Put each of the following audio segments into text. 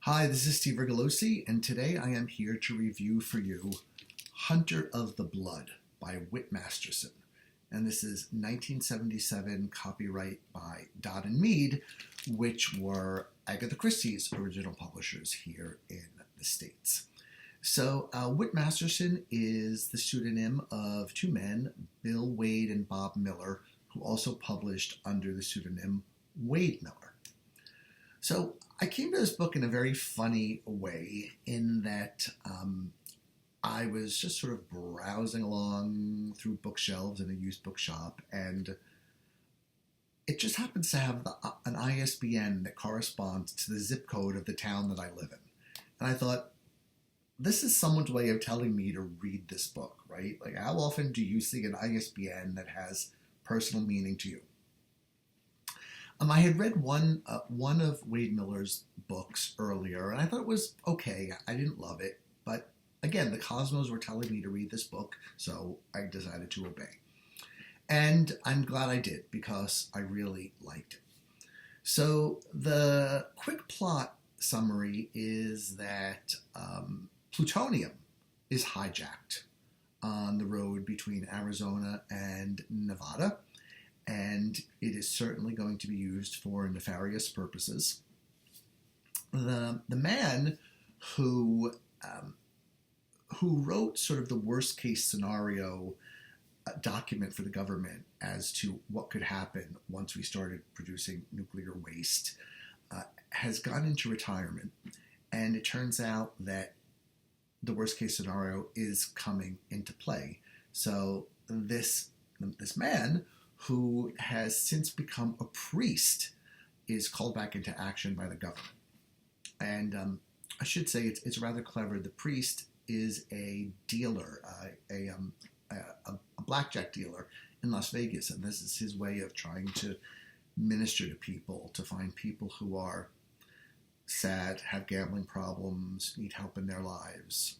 Hi, this is Steve Rigolosi, and today I am here to review for you Hunter of the Blood by Whit Masterson. And this is 1977, copyright by Dodd and Mead, which were Agatha Christie's original publishers here in the States. So Whit Masterson is the pseudonym of two men, Bill Wade and Bob Miller, who also published under the pseudonym Wade Miller. So I came to this book in a very funny way in that I was just sort of browsing along through bookshelves in a used bookshop, and it just happens to have an ISBN that corresponds to the zip code of the town that I live in. And I thought, this is someone's way of telling me to read this book, right? Like, how often do you see an ISBN that has personal meaning to you? I had read one of Wade Miller's books earlier, and I thought it was okay. I didn't love it, but again, the Cosmos were telling me to read this book, so I decided to obey. And I'm glad I did, because I really liked it. So the quick plot summary is that plutonium is hijacked on the road between Arizona and Nevada, and it is certainly going to be used for nefarious purposes. The man who wrote sort of the worst case scenario document for the government as to what could happen once we started producing nuclear waste has gone into retirement, and it turns out that the worst case scenario is coming into play. So this man, who has since become a priest, is called back into action by the government. And I should say it's rather clever. The priest is a dealer, a blackjack dealer in Las Vegas, and this is his way of trying to minister to people, to find people who are sad, have gambling problems, need help in their lives.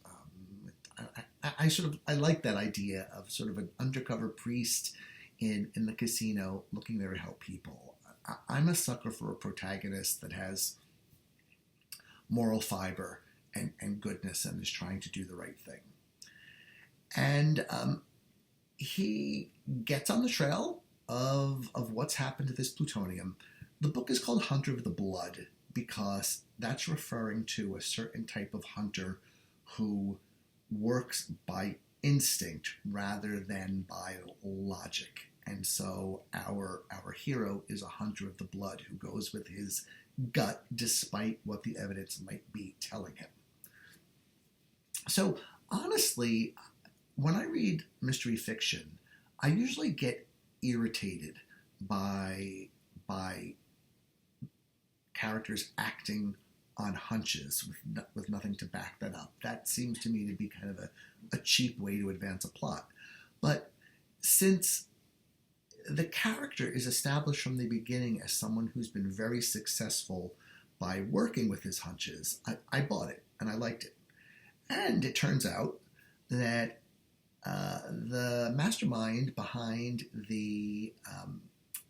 I like that idea of sort of an undercover priest in the casino looking there to help people. I'm a sucker for a protagonist that has moral fiber and goodness and is trying to do the right thing. And he gets on the trail of what's happened to this plutonium. The book is called Hunter of the Blood because that's referring to a certain type of hunter who works by instinct rather than by logic. And so our hero is a hunter of the blood who goes with his gut despite what the evidence might be telling him. So honestly, when I read mystery fiction, I usually get irritated by characters acting on hunches with nothing to back that up. That seems to me to be kind of a cheap way to advance a plot. But since the character is established from the beginning as someone who's been very successful by working with his hunches, I bought it and I liked it. And it turns out that the mastermind behind the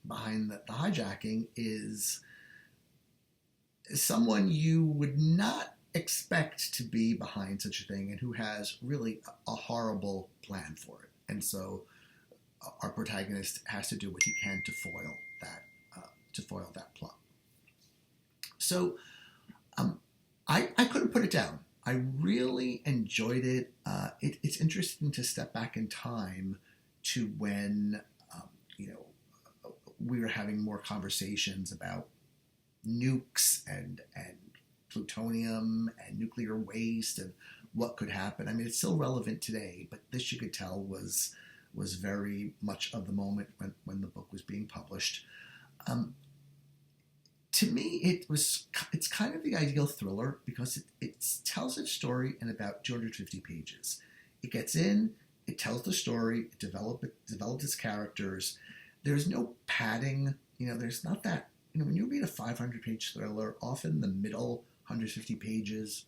hijacking is someone you would not expect to be behind such a thing, and who has really a horrible plan for it. And so our protagonist has to do what he can to foil that plot. So I couldn't put it down. I really enjoyed it. It's interesting to step back in time to when we were having more conversations about nukes and plutonium and nuclear waste and what could happen. I mean, it's still relevant today, but this, you could tell, was very much of the moment when the book was being published. To me, it's kind of the ideal thriller because it tells its story in about 250 pages. It gets in, it tells the story, it develops its characters. There's no padding. There's not that. When you read a 500-page thriller, often the middle 150 pages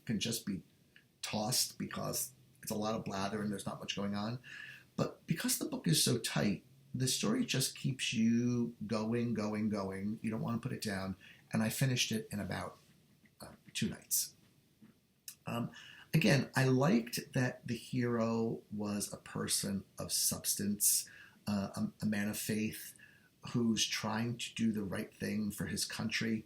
can just be tossed because it's a lot of blather and there's not much going on. But because the book is so tight, the story just keeps you going. You don't want to put it down. And I finished it in about two knights. Again, I liked that the hero was a person of substance, a man of faith who's trying to do the right thing for his country.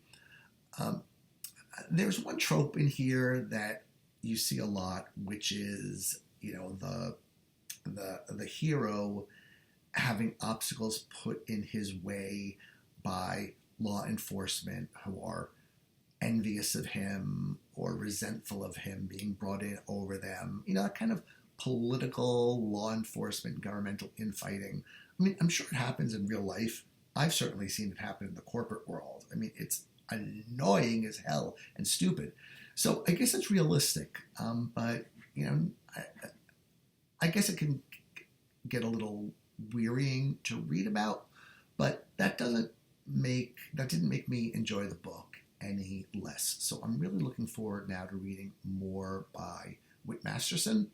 There's one trope in here that you see a lot, which is, the hero having obstacles put in his way by law enforcement who are envious of him or resentful of him being brought in over them. That kind of political, law enforcement, governmental infighting. I mean, I'm sure it happens in real life. I've certainly seen it happen in the corporate world. I mean, it's annoying as hell and stupid. So I guess it's realistic, but I guess it can get a little wearying to read about. But that didn't make me enjoy the book any less. So I'm really looking forward now to reading more by Whit Masterson.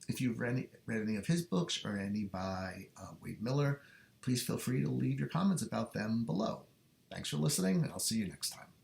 If you've read any of his books or any by Wade Miller, please feel free to leave your comments about them below. Thanks for listening, and I'll see you next time.